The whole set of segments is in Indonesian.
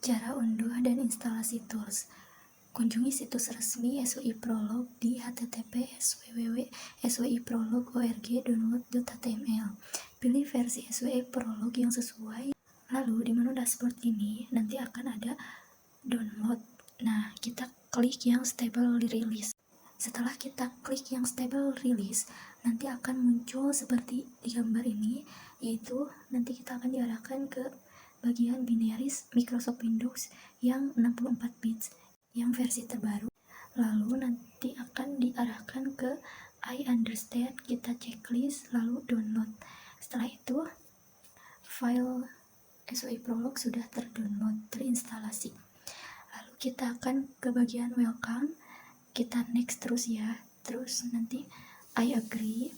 Cara unduh dan instalasi tools. Kunjungi situs resmi SWI Prolog di https://swiprolog.org/download.html. Pilih versi SWI Prolog yang sesuai. Lalu di menu dashboard ini nanti akan ada download. Nah, kita klik yang stable release. Setelah kita klik yang stable release, nanti akan muncul seperti di gambar ini, yaitu nanti kita akan diarahkan ke bagian binaries Microsoft Windows yang 64 bits yang versi terbaru. Lalu nanti akan diarahkan ke I understand, kita checklist, lalu download. Setelah itu file SWI Prolog sudah terdownload, terinstalasi. Lalu kita akan ke bagian welcome, kita next terus ya, terus nanti I agree.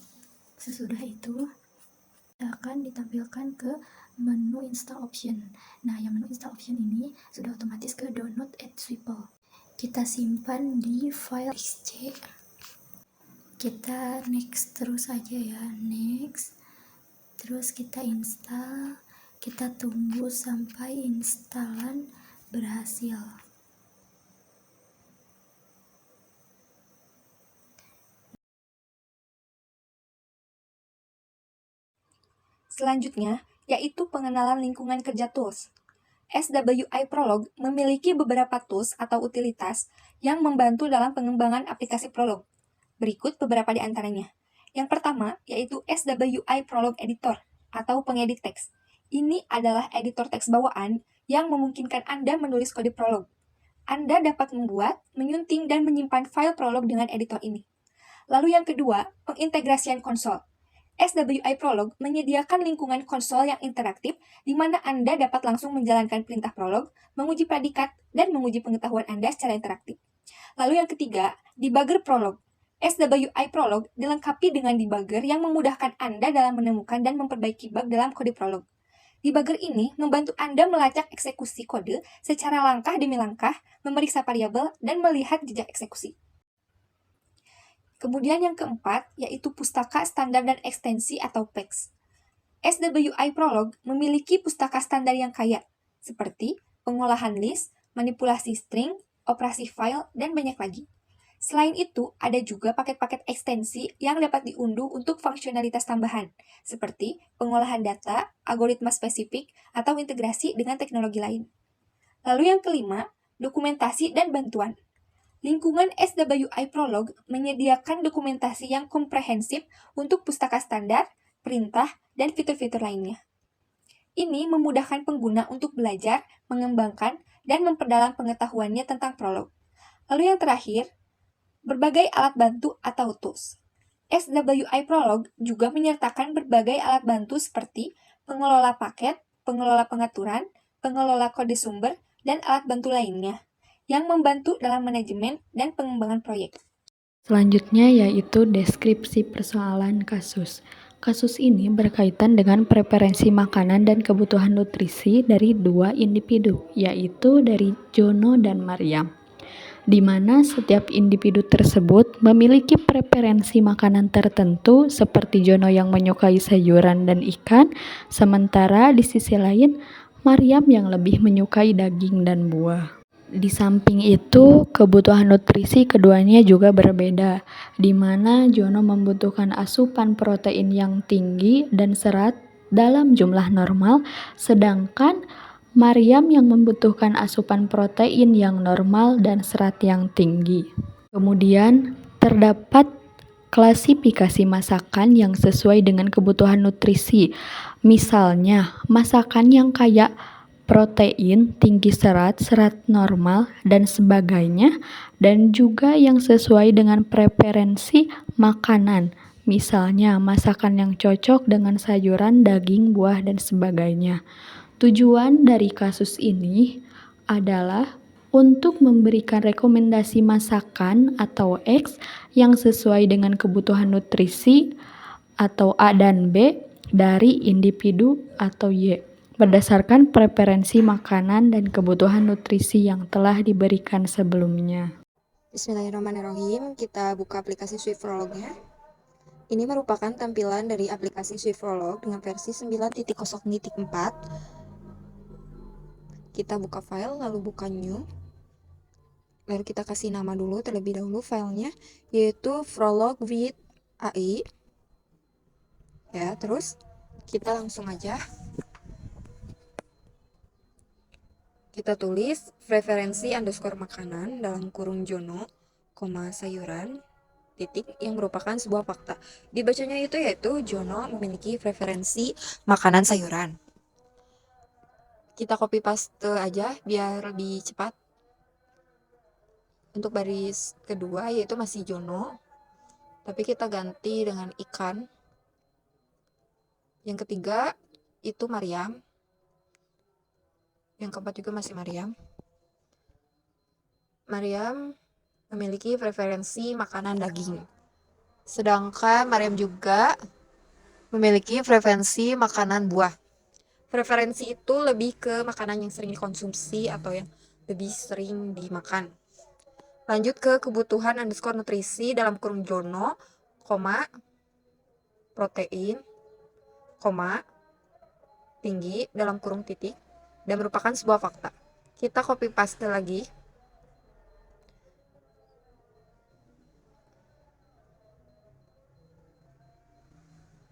Sesudah itu kita akan ditampilkan ke menu install option. Nah, yang menu install option ini sudah otomatis ke download at Swipple. Kita simpan di file xc. Kita next terus aja ya, next. Terus kita install, kita tunggu sampai instalan berhasil. Selanjutnya, yaitu pengenalan lingkungan kerja tools. SWI Prolog memiliki beberapa tools atau utilitas yang membantu dalam pengembangan aplikasi Prolog. Berikut beberapa di antaranya. Yang pertama, yaitu SWI Prolog Editor atau pengedit teks. Ini adalah editor teks bawaan yang memungkinkan Anda menulis kode Prolog. Anda dapat membuat, menyunting, dan menyimpan file Prolog dengan editor ini. Lalu yang kedua, pengintegrasian konsol. SWI Prolog menyediakan lingkungan konsol yang interaktif di mana Anda dapat langsung menjalankan perintah Prolog, menguji predikat, dan menguji pengetahuan Anda secara interaktif. Lalu yang ketiga, debugger Prolog. SWI Prolog dilengkapi dengan debugger yang memudahkan Anda dalam menemukan dan memperbaiki bug dalam kode Prolog. Debugger ini membantu Anda melacak eksekusi kode secara langkah demi langkah, memeriksa variabel, dan melihat jejak eksekusi. Kemudian yang keempat, yaitu pustaka standar dan ekstensi atau PEX. SWI Prolog memiliki pustaka standar yang kaya, seperti pengolahan list, manipulasi string, operasi file, dan banyak lagi. Selain itu, ada juga paket-paket ekstensi yang dapat diunduh untuk fungsionalitas tambahan, seperti pengolahan data, algoritma spesifik, atau integrasi dengan teknologi lain. Lalu yang kelima, dokumentasi dan bantuan. Lingkungan SWI Prolog menyediakan dokumentasi yang komprehensif untuk pustaka standar, perintah, dan fitur-fitur lainnya. Ini memudahkan pengguna untuk belajar, mengembangkan, dan memperdalam pengetahuannya tentang Prolog. Lalu yang terakhir, berbagai alat bantu atau tools. SWI Prolog juga menyertakan berbagai alat bantu seperti pengelola paket, pengelola pengaturan, pengelola kode sumber, dan alat bantu lainnya yang membantu dalam manajemen dan pengembangan proyek. Selanjutnya yaitu deskripsi persoalan kasus. Kasus ini berkaitan dengan preferensi makanan dan kebutuhan nutrisi dari dua individu, yaitu dari Jono dan Maryam, di mana setiap individu tersebut memiliki preferensi makanan tertentu seperti Jono yang menyukai sayuran dan ikan, sementara di sisi lain Maryam yang lebih menyukai daging dan buah. Di samping itu, kebutuhan nutrisi keduanya juga berbeda, di mana Jono membutuhkan asupan protein yang tinggi dan serat dalam jumlah normal, sedangkan Maryam yang membutuhkan asupan protein yang normal dan serat yang tinggi. Kemudian, terdapat klasifikasi masakan yang sesuai dengan kebutuhan nutrisi. Misalnya, masakan yang kaya protein, tinggi serat, serat normal, dan sebagainya, dan juga yang sesuai dengan preferensi makanan. Misalnya, masakan yang cocok dengan sayuran, daging, buah, dan sebagainya. Tujuan dari kasus ini adalah untuk memberikan rekomendasi masakan atau X yang sesuai dengan kebutuhan nutrisi atau A dan B dari individu atau Y, berdasarkan preferensi makanan dan kebutuhan nutrisi yang telah diberikan sebelumnya. Bismillahirrahmanirrahim, kita buka aplikasi SwiftProlog-nya. Ini merupakan tampilan dari aplikasi SwiftProlog dengan versi 9.0.4. Kita buka file, lalu buka new. Lalu kita kasih nama dulu terlebih dahulu filenya, yaitu prolog with AI. Ya, terus kita langsung aja kita tulis preferensi underscore makanan dalam kurung Jono, sayuran, titik yang merupakan sebuah fakta. Dibacanya itu yaitu Jono memiliki preferensi makanan sayuran. Kita copy paste aja biar lebih cepat. Untuk baris kedua yaitu masih Jono, tapi kita ganti dengan ikan. Yang ketiga itu Mariam. Yang keempat juga masih Mariam. Mariam memiliki preferensi makanan daging. Sedangkan Mariam juga memiliki preferensi makanan buah. Preferensi itu lebih ke makanan yang sering dikonsumsi atau yang lebih sering dimakan. Lanjut ke kebutuhan underscore nutrisi dalam kurung Jono, protein, tinggi dalam kurung titik, dan merupakan sebuah fakta. Kita copy paste lagi.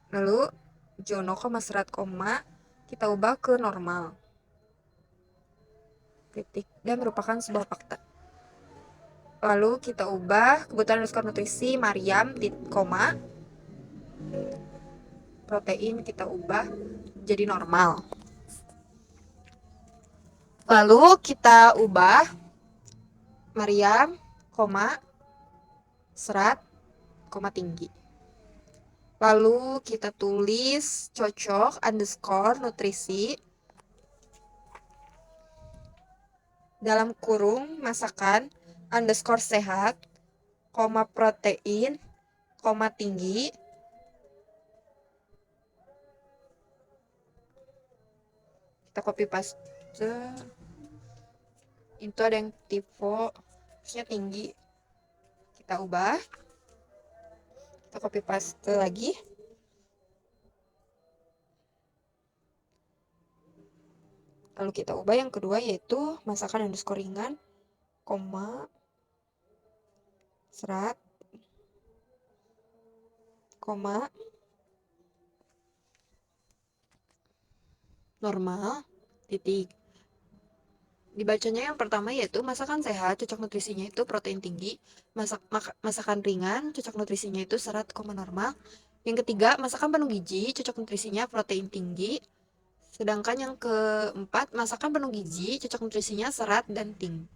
Lalu Jono, serat, kita ubah ke normal. Titik, dan merupakan sebuah fakta. Lalu kita ubah kebutuhan underscore nutrisi Mariam, protein kita ubah jadi normal. Lalu kita ubah Mariam, serat, tinggi. Lalu kita tulis cocok underscore nutrisi dalam kurung masakan underscore sehat, protein, tinggi. Kita copy paste. Itu ada yang tipe tinggi. Kita ubah. Kita copy paste lagi. Lalu kita ubah yang kedua yaitu masakan underscore ringan, serat, normal, titik. Dibacanya yang pertama yaitu masakan sehat, cocok nutrisinya itu protein tinggi. Masakan ringan, cocok nutrisinya itu serat, normal. Yang ketiga, masakan penuh gizi, cocok nutrisinya protein tinggi. Sedangkan yang keempat, masakan penuh gizi, cocok nutrisinya serat dan tinggi.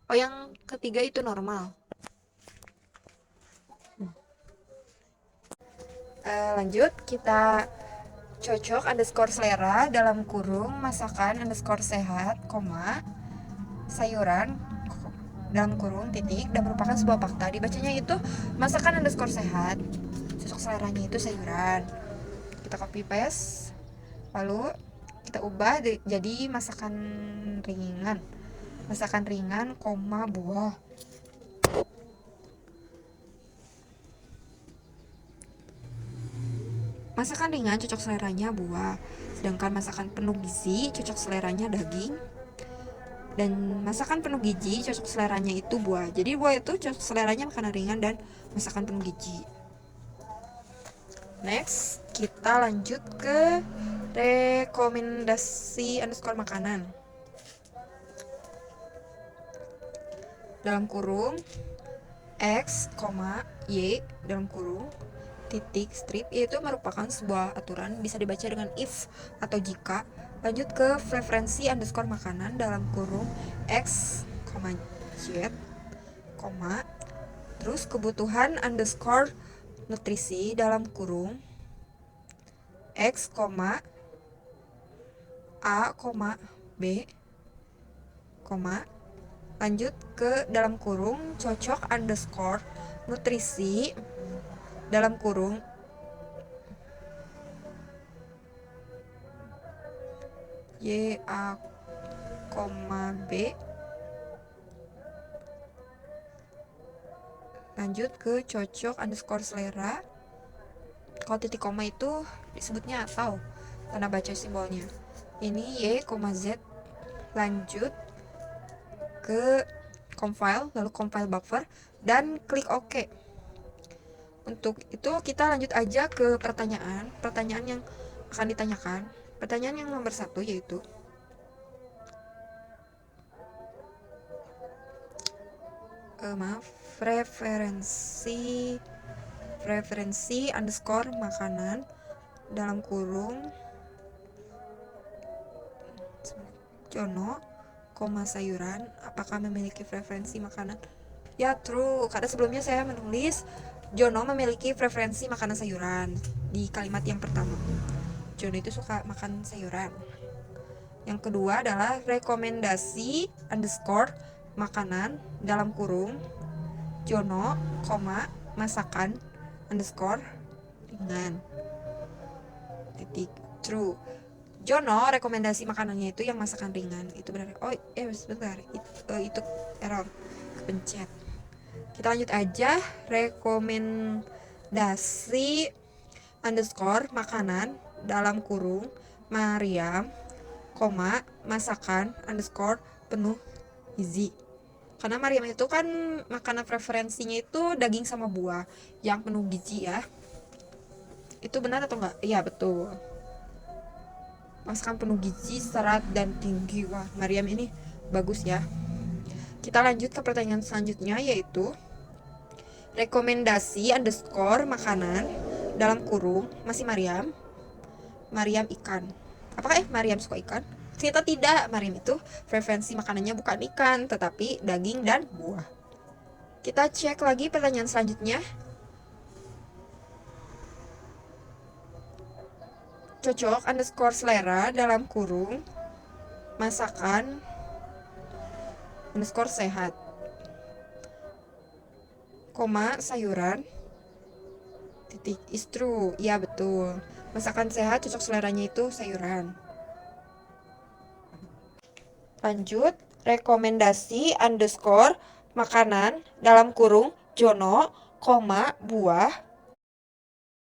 Oh, yang ketiga itu normal. Lanjut, kita cocok underscore selera dalam kurung masakan underscore sehat, sayuran dalam kurung titik, dan merupakan sebuah fakta. Dibacanya itu masakan underscore sehat, cocok seleranya itu sayuran. Kita copy paste, lalu kita ubah jadi masakan ringan, buah. Masakan ringan cocok seleranya buah, sedangkan masakan penuh gizi cocok seleranya daging. Dan masakan penuh gizi cocok seleranya itu buah. Jadi buah itu cocok seleranya makanan ringan dan masakan penuh gizi. Next, kita lanjut ke rekomendasi underscore makanan. Dalam kurung X, Y dalam kurung titik strip, yaitu merupakan sebuah aturan bisa dibaca dengan if atau jika. Lanjut ke preferensi underscore makanan dalam kurung X, Z, terus kebutuhan underscore nutrisi dalam kurung X, A, B, lanjut ke dalam kurung cocok underscore nutrisi dalam kurung Y, A, B, lanjut ke cocok underscore selera. Kalau titik koma itu disebutnya atau tanda baca simbolnya. Ini Y, Z, lanjut ke compile, lalu compile buffer, dan klik OK. Untuk itu kita lanjut aja ke pertanyaan yang akan ditanyakan. Pertanyaan yang nomor 1 yaitu preferensi underscore makanan dalam kurung Jono, sayuran, apakah memiliki preferensi makanan? Ya, true, karena sebelumnya saya menulis Jono memiliki preferensi makanan sayuran di kalimat yang pertama. Jono itu suka makan sayuran. Yang kedua adalah rekomendasi underscore makanan dalam kurung Jono, masakan underscore ringan. Titik. True. Jono rekomendasi makanannya itu yang masakan ringan. Itu benar. Oh, sebentar. Itu error. Kepencet. Kita lanjut aja. Rekomendasi underscore makanan dalam kurung Mariam, masakan underscore penuh gizi. Karena Mariam itu kan makanan preferensinya itu daging sama buah yang penuh gizi ya. Itu benar atau enggak? Iya, betul. Masakan penuh gizi, serat, dan tinggi. Wah, Mariam ini bagus ya. Kita lanjut ke pertanyaan selanjutnya yaitu rekomendasi underscore makanan dalam kurung masih Mariam ikan. Apakah Mariam suka ikan? Ternyata tidak. Mariam itu preferensi makanannya bukan ikan tetapi daging dan buah. Kita cek lagi pertanyaan selanjutnya. Cocok underscore selera dalam kurung masakan underscore sehat, sayuran, titik, is true. Iya, betul. Masakan sehat cocok seleranya itu sayuran. Lanjut, rekomendasi underscore makanan dalam kurung Jono, buah